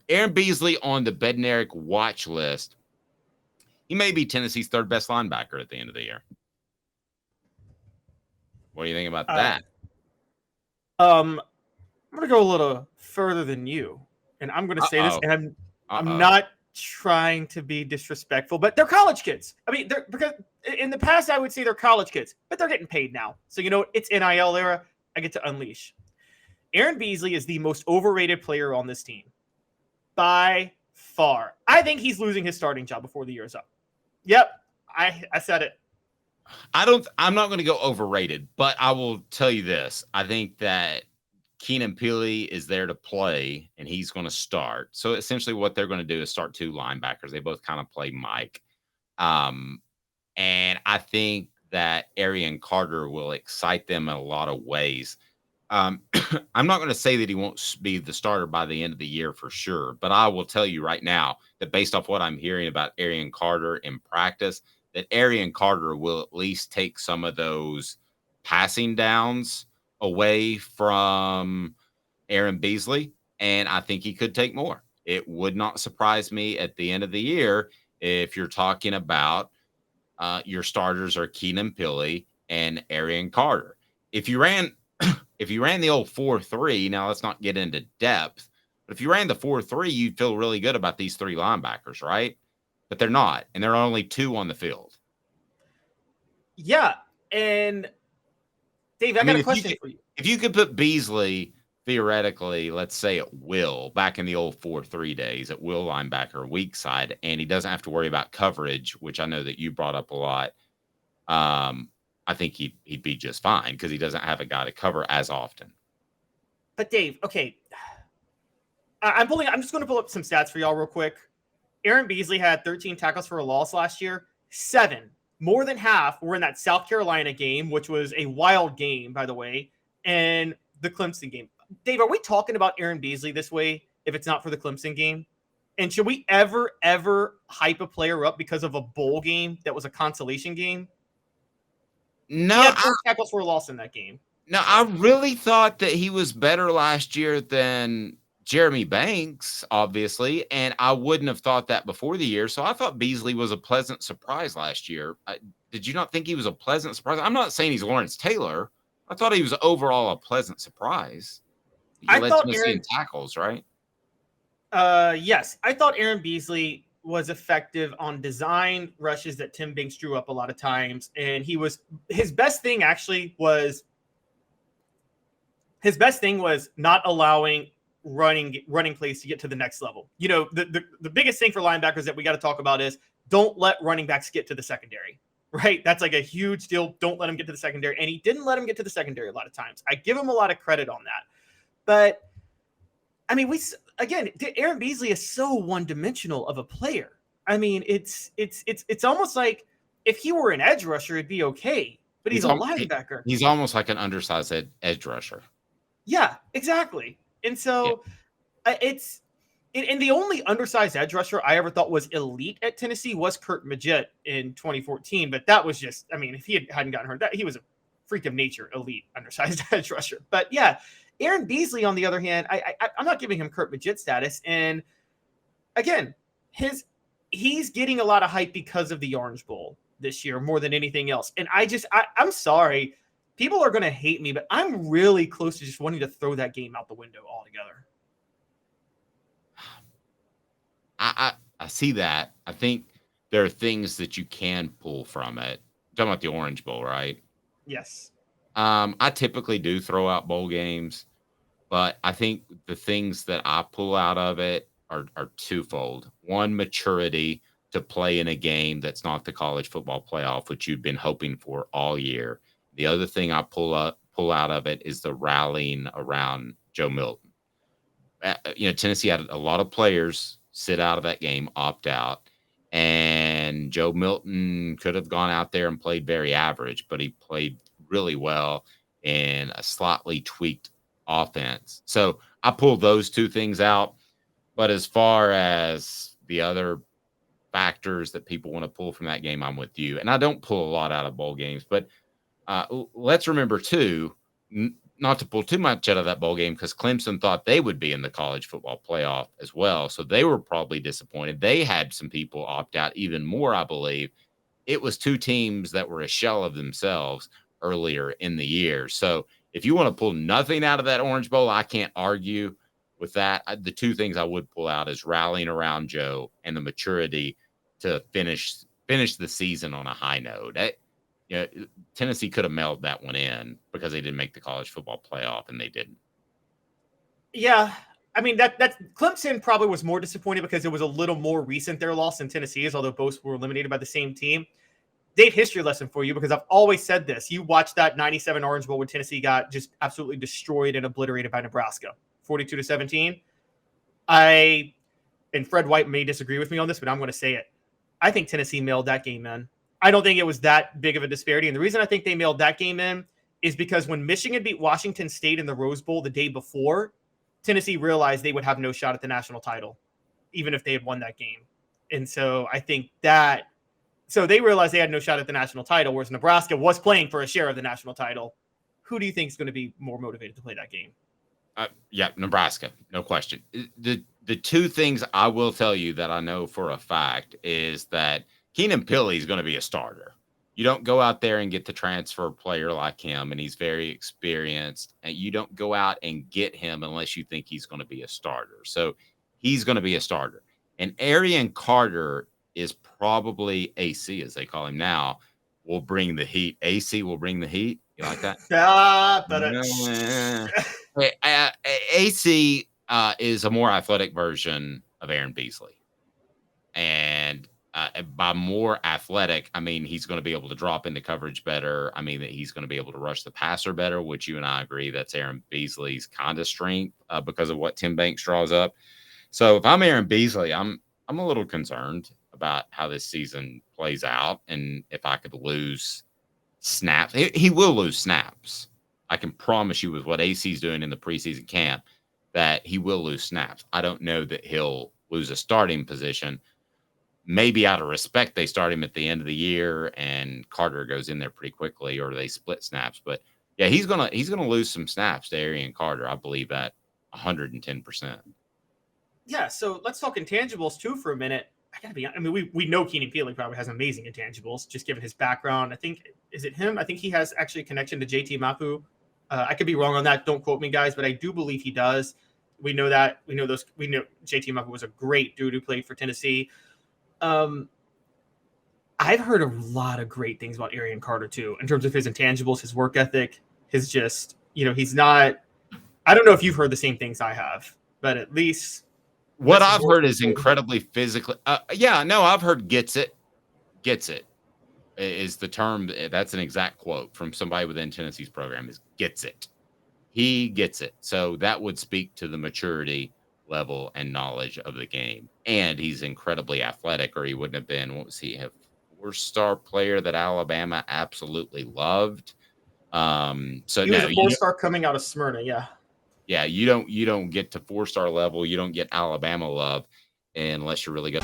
Aaron Beasley on the Bednarik watch list. He may be Tennessee's third best linebacker at the end of the year. What do you think about Uh, that? I'm gonna go a little further than you, and I'm gonna say this, Uh-oh. and I'm Uh-oh. not trying to be disrespectful, but they're college kids. I mean, they're because in the past I would say they're college kids, but they're getting paid now. So you know it's NIL era. I get to unleash. Aaron Beasley is the most overrated player on this team by far. I think he's losing his starting job before the year is up. Yep, I said it. I'm not going to go overrated, but I will tell you this. I think that Keenan Pili is there to play and he's going to start. So essentially what they're going to do is start two linebackers. They both kind of play Mike. Um, and I think that Arion Carter will excite them in a lot of ways. I'm not going to say that he won't be the starter by the end of the year for sure, but I will tell you right now that based off what I'm hearing about Arion Carter in practice, that Arion Carter will at least take some of those passing downs away from Aaron Beasley, and I think he could take more. It would not surprise me at the end of the year if you're talking about your starters are Keenan Pili and Arion Carter. If you ran if you ran the old 4-3, now let's not get into depth, but if you ran the 4-3, you'd feel really good about these three linebackers, right? But they're not, and there are only two on the field. Yeah, and Dave, I I got mean, a question for you. if you could put Beasley theoretically, let's say at will, back in the old 4-3 days, at will linebacker, weak side, and he doesn't have to worry about coverage, which I know that you brought up a lot. I think he'd be just fine because he doesn't have a guy to cover as often. But Dave, okay, I'm just going to pull up some stats for y'all real quick. Aaron Beasley had 13 tackles for a loss last year. 7, more than half, were in that South Carolina game, which was a wild game, by the way, and the Clemson game. Dave, are we talking about Aaron Beasley this way if it's not for the Clemson game? And should we ever hype a player up because of a bowl game that was a consolation game? He No, had 4 tackles for a loss in that game. No, So I really thought that he was better last year than Jeremy Banks, obviously, and I wouldn't have thought that before the year. So I thought Beasley was a pleasant surprise last year. Did you not think he was a pleasant surprise? I'm not saying he's Lawrence Taylor. I thought he was overall a pleasant surprise. He I led thought Tennessee in Aaron tackles, right? Yes, I thought Aaron Beasley was effective on design rushes that Tim Banks drew up a lot of times, and his best thing was not allowing running plays to get to the next level. You know, the biggest thing for linebackers that we got to talk about is don't let running backs get to the secondary. Right? That's like a huge deal. Don't let him get to the secondary, and he didn't let him get to the secondary a lot of times. I give him a lot of credit on that, but I mean, Aaron Beasley is so one-dimensional of a player. I mean, it's almost like if he were an edge rusher, it'd be okay, but he's a linebacker. He's almost like an undersized edge rusher. Yeah, exactly. And Yeah. so it's and the only undersized edge rusher I ever thought was elite at Tennessee was Kurt Magette in 2014, but that was just, I mean, if he hadn't gotten hurt, he was a freak of nature, elite undersized edge rusher. But yeah, Aaron Beasley, on the other hand, I'm not giving him Kurt Magette status. And again, he's getting a lot of hype because of the Orange Bowl this year more than anything else. And I'm sorry, people are going to hate me, but I'm really close to just wanting to throw that game out the window altogether. I see that. I think there are things that you can pull from it. You're talking about the Orange Bowl, right? Yes. I typically do throw out bowl games, but I think the things that I pull out of it are twofold. One, maturity to play in a game that's not the college football playoff, which you've been hoping for all year. The other thing I pull out of it is the rallying around Joe Milton. Tennessee had a lot of players sit out of that game, opt out. And Joe Milton could have gone out there and played very average, but he played really well in a slightly tweaked offense. So I pulled those two things out. But as far as the other factors that people want to pull from that game, I'm with you. And I don't pull a lot out of bowl games. But let's remember, too, not to pull too much out of that bowl game, because Clemson thought they would be in the college football playoff as well. So they were probably disappointed. They had some people opt out even more, I believe. It was two teams that were a shell of themselves earlier in the year. So if you want to pull nothing out of that Orange Bowl, I can't argue with that. The two things I would pull out is rallying around Joe and the maturity to finish the season on a high note. Tennessee could have mailed that one in because they didn't make the college football playoff, and they didn't. Yeah, I mean that Clemson probably was more disappointed because it was a little more recent their loss than Tennessee is, although both were eliminated by the same team. Dave, history lesson for you, because I've always said this. You watched that 97 Orange Bowl when Tennessee got just absolutely destroyed and obliterated by Nebraska, 42-17. And Fred White may disagree with me on this, but I'm going to say it. I think Tennessee mailed that game in. I don't think it was that big of a disparity. And the reason I think they mailed that game in is because when Michigan beat Washington State in the Rose Bowl the day before, Tennessee realized they would have no shot at the national title, even if they had won that game. And so I think that so they realized they had no shot at the national title, whereas Nebraska was playing for a share of the national title. Who do you think is going to be more motivated to play that game? Yeah, Nebraska, no question. The two things I will tell you that I know for a fact is that Keenan Pili is going to be a starter. You don't go out there and get the transfer player like him, and he's very experienced, and you don't go out and get him unless you think he's going to be a starter. So he's going to be a starter. And Arion Carter is probably AC, as they call him now, will bring the heat. AC will bring the heat. You like that? AC is a more athletic version of Aaron Beasley. And by more athletic, I mean he's going to be able to drop into coverage better. I mean that he's going to be able to rush the passer better, which you and I agree that's Aaron Beasley's kind of strength because of what Tim Banks draws up. So if I'm Aaron Beasley, I'm a little concerned about how this season plays out, and if I could lose snaps. He will lose snaps. I can promise you with what AC's doing in the preseason camp that he will lose snaps. I don't know that he'll lose a starting position. Maybe out of respect, they start him at the end of the year and Carter goes in there pretty quickly, or they split snaps. But yeah, he's gonna lose some snaps to Arion Carter. I believe that 110%. Yeah, so let's talk intangibles too for a minute. I mean, we know Keenan Pili probably has amazing intangibles, just given his background. I think, is it him? I think he has actually a connection to JT Mapu. I could be wrong on that. Don't quote me, guys, but I do believe he does. We know that. We know JT Mapu was a great dude who played for Tennessee. I've heard a lot of great things about Arion Carter too, in terms of his intangibles, his work ethic, his just, he's not. I don't know if you've heard the same things I have, but at least. What I've heard is incredibly physically. I've heard gets it is the term. That's an exact quote from somebody within Tennessee's program is gets it. He gets it. So that would speak to the maturity level and knowledge of the game. And he's incredibly athletic, or he wouldn't have been, what was he, a 4-star player that Alabama absolutely loved. He was a 4-star coming out of Smyrna. Yeah. Yeah, you don't get to 4-star level. You don't get Alabama love unless you're really good.